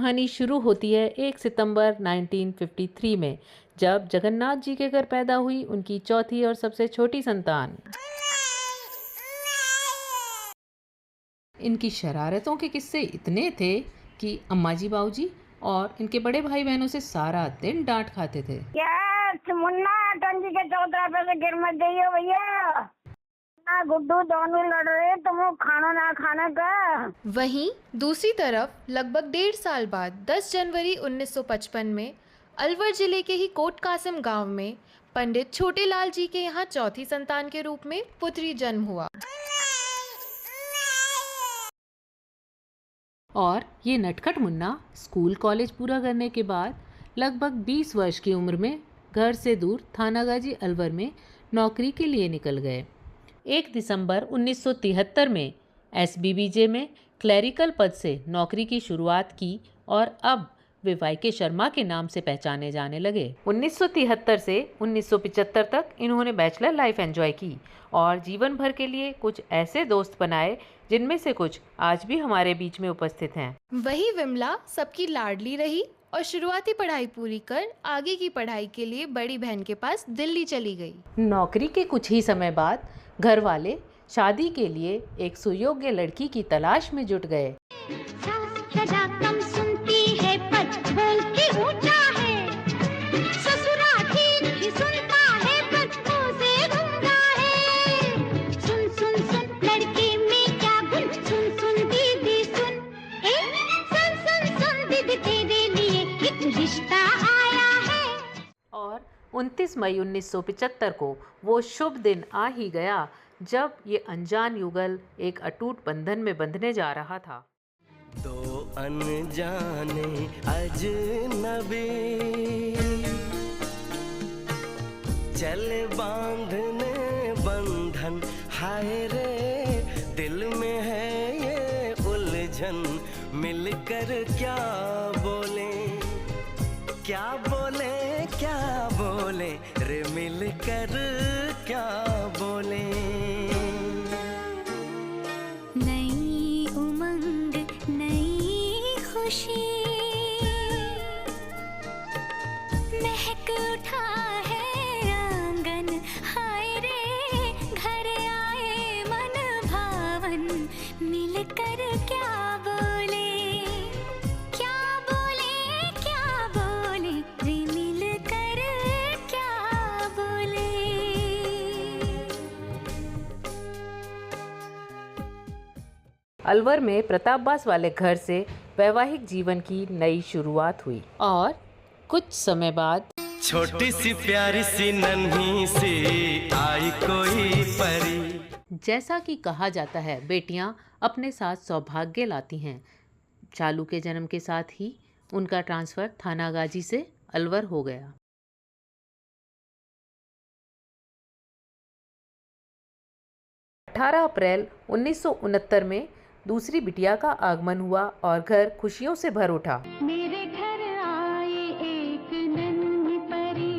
कहानी शुरू होती है 1 सितंबर 1953 में, जब जगन्नाथ जी के घर पैदा हुई उनकी चौथी और सबसे छोटी संतान। इनकी शरारतों के किस्से इतने थे कि अम्मा जी, बाबूजी और इनके बड़े भाई बहनों से सारा दिन डांट खाते थे। मुन्ना टंकी के चौतरा पे से गिर मत जाइए भैया, गुड्डू दोनों लड़ रहे, तुम खाना ना खाने का। वहीं दूसरी तरफ लगभग 1.5 साल बाद 10 जनवरी 1955 में अलवर जिले के ही कोट कासिम गांव में पंडित छोटे लाल जी के यहाँ चौथी संतान के रूप में पुत्री जन्म हुआ। और ये नटखट मुन्ना स्कूल कॉलेज पूरा करने के बाद लगभग 20 वर्ष की उम्र में घर से दूर थानागाजी अलवर में नौकरी के लिए निकल गए। 1 दिसंबर 1973 में एसबीबीजे में क्लरिकल पद से नौकरी की शुरुआत की और अब वे वाईके शर्मा के नाम से पहचाने जाने लगे। 1973 से 1975 तक इन्होंने बैचलर लाइफ एंजॉय की और जीवन भर के लिए कुछ ऐसे दोस्त बनाए जिनमें से कुछ आज भी हमारे बीच में उपस्थित हैं। वही विमला सबकी लाडली रही और शुरुआती पढ़ाई पूरी कर आगे की पढ़ाई के लिए बड़ी बहन के पास दिल्ली चली गई। नौकरी के कुछ ही समय बाद घर वाले शादी के लिए एक सुयोग्य लड़की की तलाश में जुट गए। और 29 मई 1975 को वो शुभ दिन आ ही गया जब ये अनजान युगल एक अटूट बंधन में बंधने जा रहा था। दो अनजाने अजनबी चले बांधने बंधन, हाय रे दिल में है ये उलझन, मिलकर क्या बोले क्या बोले क्या बोले रे, मिलकर क्या बोले। नई उमंग नई खुशी महक उठा है आंगन, हाय रे घर आए मन भावन, मिलकर क्या बोले क्या बोले क्या बोले रे, मिलकर क्या बोले। अलवर में प्रतापबास वाले घर से वैवाहिक जीवन की नई शुरुआत हुई और कुछ समय बाद छोटी सी प्यारी सी नन्ही सी आई कोई परी। जैसा कि कहा जाता है, बेटियां अपने साथ सौभाग्य लाती हैं। चालू के जन्म के साथ ही उनका ट्रांसफर थानागाजी से अलवर हो गया। 18 अप्रैल 1969 में दूसरी बिटिया का आगमन हुआ और घर खुशियों से भर उठा। मेरे घर आए एक नन्ही परी,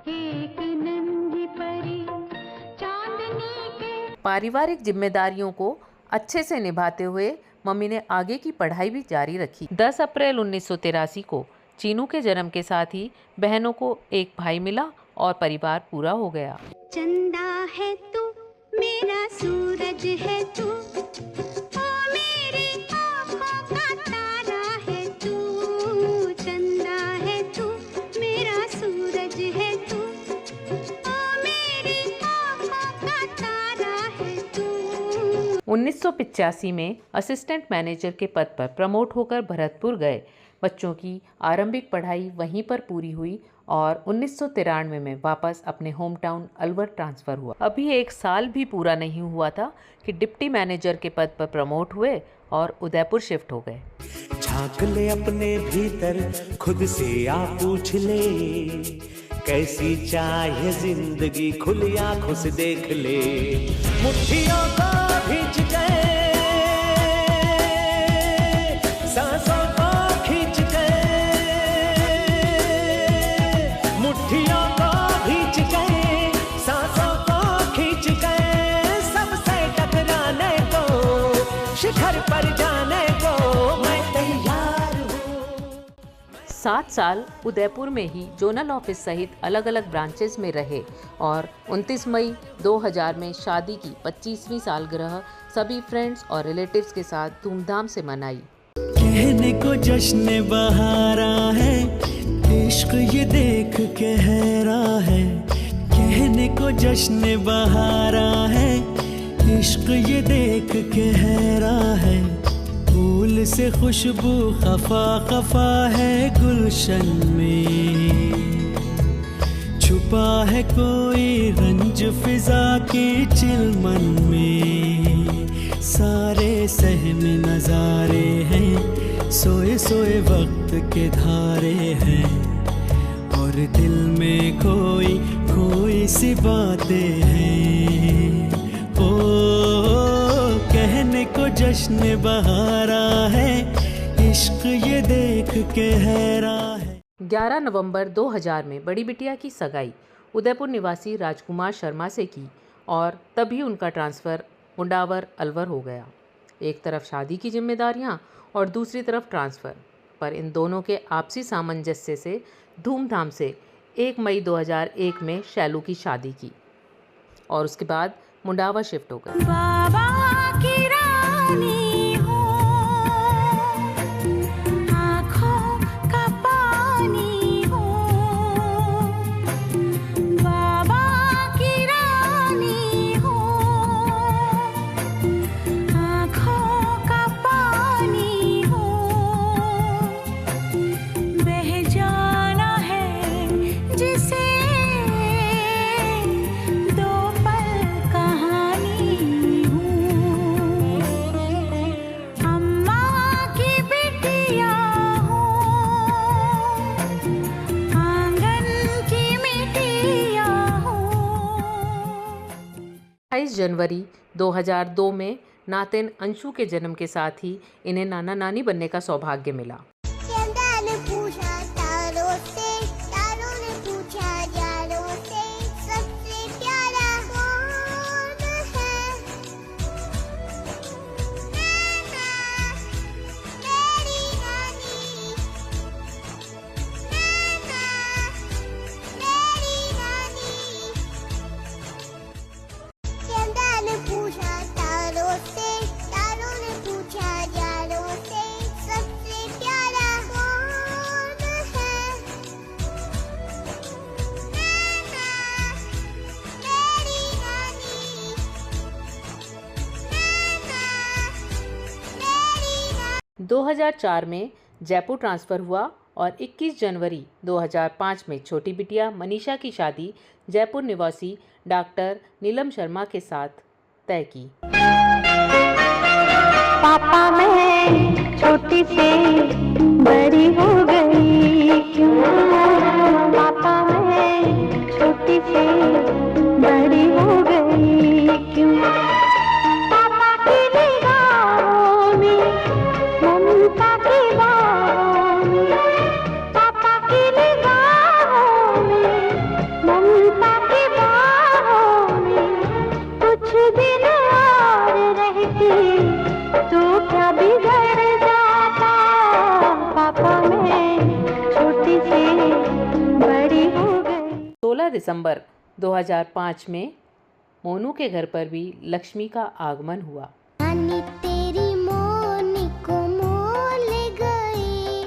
एक नन्ही परी, चांदनी के। पारिवारिक जिम्मेदारियों को अच्छे से निभाते हुए मम्मी ने आगे की पढ़ाई भी जारी रखी। 10 अप्रैल 1983 को चीनू के जन्म के साथ ही बहनों को एक भाई मिला और परिवार पूरा हो गया। चंदा है तू मेरा सूरज है तू, ओ मेरी आँखों का तारा है तू, चंदा है तू मेरा सूरज है तू, ओ मेरी आँखों का तारा है तू। 1985 में असिस्टेंट मैनेजर के पद पर प्रमोट होकर भरतपुर गए। बच्चों की आरंभिक पढ़ाई वहीं पर पूरी हुई और 1993 में वापस अपने होम टाउन अलवर ट्रांसफ़र हुआ। अभी 1 साल भी पूरा नहीं हुआ था कि डिप्टी मैनेजर के पद पर प्रमोट हुए और उदयपुर शिफ्ट हो गए। झांक ले अपने भीतर खुद से आ पूछ ले, कैसी चाहे जिंदगी खुली आंखों से देख ले। मुट्ठियों को भींच गए, सांसों को खींच गए, मुट्ठियों को भींच गए, सांसों को खींच गए, सबसे टकराने को, शिखर पर जाने को मैं तैयार हूँ। 7 साल उदयपुर में ही जोनल ऑफिस सहित अलग अलग ब्रांचेस में रहे और 29 मई 2000 में शादी की 25वीं सालगिरह सभी फ्रेंड्स और रिलेटिव्स के साथ धूमधाम से मनाई। कहने को जश्न बहारा है, इश्क ये देख के हैरा है। कहने को जश्न बहारा है, इश्क ये देख के हैरा है। फूल से खुशबू खफा खफा है गुलशन में, छुपा है कोई रंज फिजा की चिलमन में। सारे सहम नजारे हैं, सोए सोए वक्त के धारे हैं, और दिल में कोई कोई सी बातें हैं। ओ कहने को जश्न बहारा है, इश्क ये देख के हैरा है। 11 नवंबर 2000 में बड़ी बिटिया की सगाई उदयपुर निवासी राजकुमार शर्मा से की और तभी उनका ट्रांसफ़र मुंडावर अलवर हो गया। एक तरफ शादी की जिम्मेदारियां और दूसरी तरफ ट्रांसफ़र, पर इन दोनों के आपसी सामंजस्य से धूमधाम से 1 मई 2001 में शैलू की शादी की और उसके बाद मुंडावर शिफ्ट हो गए। बाबा की रानी हो, आँखों का पानी हो। बाबा की रानी हो, आँखों का पानी हो। बह जाना है जिसे दो पल कहानी हूँ। अम्मा की बिटिया हूँ, आंगन की मिटिया हूँ। 28 जनवरी 2002 में नातिन अंशु के जन्म के साथ ही इन्हें नाना नानी बनने का सौभाग्य मिला। चंदा ने पूछा तारों से, तारों ने पूछा जालों से, सबसे प्यारा कौन है? नैना मेरी नानी, नैना मेरी नानी। चंदा ने पूछा तारों से, तारों ने पूछा जालों से, सबसे प्यारा कौन है? नैना मेरी नानी, नैना मेरी नानी। 2004 में जयपुर ट्रांसफ़र हुआ और 21 जनवरी 2005 में छोटी बिटिया मनीषा की शादी जयपुर निवासी डॉक्टर नीलम शर्मा के साथ तय की। पापा मैं छोटी से बड़ी हो गई क्यों? पापा मैं छोटी से बड़ी हो गई क्यों? पापा की निगाहों में ममता की बाहों में, पापा की निगाहों में ममता की बाहों में, कुछ दिन और रहती तो क्या बिगड़ जाता? पापा मैं छोटी से बड़ी हो गई। 16 दिसंबर 2005 में मोनू के घर पर भी लक्ष्मी का आगमन हुआ। नानी तेरी मोनी को मोल गए,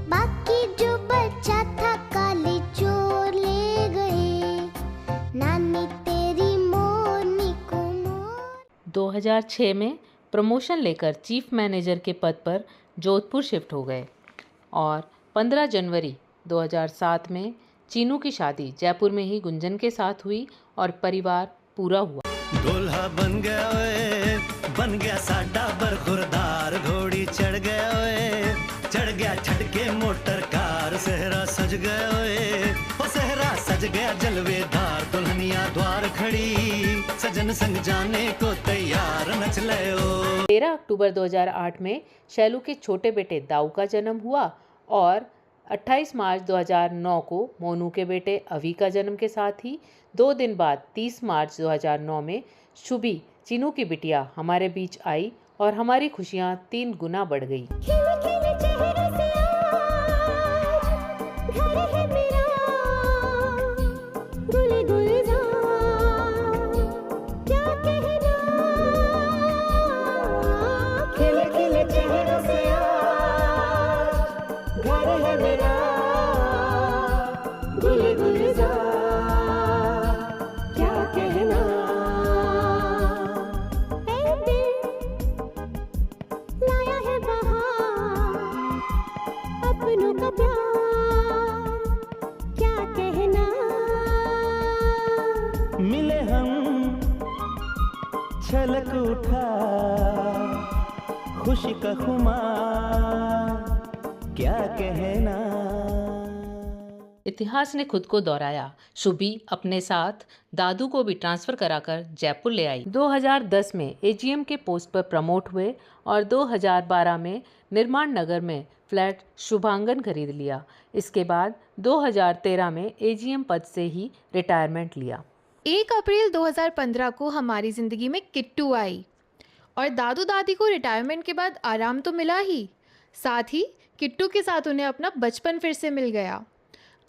बाकी जो बच्चा था काले चोर ले गए। नानी तेरी मोनी को मोल। 2006 में प्रमोशन लेकर चीफ मैनेजर के पद पर जोधपुर शिफ्ट हो गए और 15 जनवरी 2007 में चीनू की शादी जयपुर में ही गुंजन के साथ हुई और परिवार पूरा हुआ। दूल्हा बन गया ओए, बन गया साडा बरखुरदार। घोड़ी चढ़ गया ओए, चढ़ गया छटके मोटर कार। सहरा सज गया ओए, ओ सहरा सज गया जलवेदार। दुल्हनिया द्वार खड़ी, सजन संग जाने को तैयार। नच ले ओ। 13 अक्टूबर 2008 में शैलू के छोटे बेटे दाऊ का जन्म हुआ और 28 मार्च 2009 को मोनू के बेटे अवी का जन्म के साथ ही 2 दिन बाद 30 मार्च 2009 में शुभी चीनू की बिटिया हमारे बीच आई और हमारी खुशियाँ 3 गुना बढ़ गई। खिले खिले चेहरे से आज घर है मेरा गुल गुलजार, क्या कहना खिले खिले चेहरों से आज घर है मेरा गुल गुलजार, क्या कहना। ऐ दिल लाया है बहार, अपनों का प्यार, क्या कहना। मिले हम छलक उठा खुशी का खुमार, क्या कहना। इतिहास ने खुद को दोहराया। शुभी अपने साथ दादू को भी ट्रांसफ़र कराकर जयपुर ले आई। 2010 में एजीएम के पोस्ट पर प्रमोट हुए और 2012 में निर्माण नगर में फ्लैट शुभांगन खरीद लिया। इसके बाद 2013 में एजीएम पद से ही रिटायरमेंट लिया। 1 अप्रैल 2015 को हमारी ज़िंदगी में किट्टू आई और दादू दादी को रिटायरमेंट के बाद आराम तो मिला ही, साथ ही किट्टू के साथ उन्हें अपना बचपन फिर से मिल गया।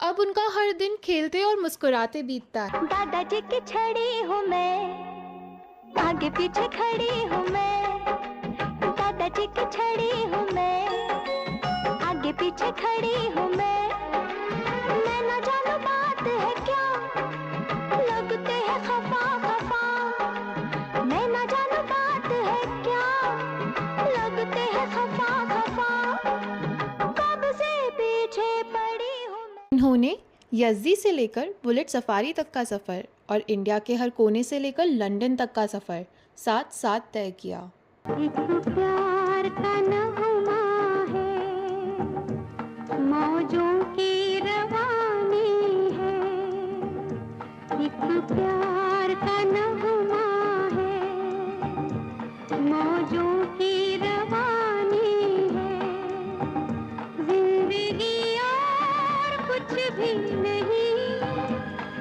अब उनका हर दिन खेलते और मुस्कुराते बीतता है। दादाजी की छड़ी हूँ मैं, आगे पीछे खड़ी हूँ मैं, दादाजी की छड़ी हूँ मैं, आगे पीछे खड़ी हूँ मैं ना जानू बात है क्या, लगते हैं खफा खफा, मैं ना जानू बात है क्या, लगते हैं खफा खफा, कब से पीछे पड़ी हूँ मैं। इन्होंने यज़दी से लेकर बुलेट सफारी तक का सफ़र और इंडिया के हर कोने से लेकर लंदन तक का सफ़र साथ साथ तय किया। एक प्यार का नगमा है, मौजों की रवानी है, एक प्यार का नगमा है, मौजों की रवानी है, जिंदगी और कुछ भी नहीं,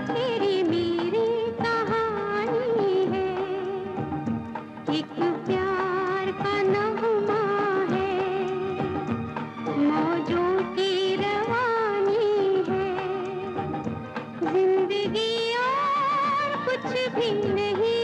तेरी मेरी कहानी है, एक प्यार का नगमा है, मौजों की रवानी है, जिंदगी और कुछ भी नहीं,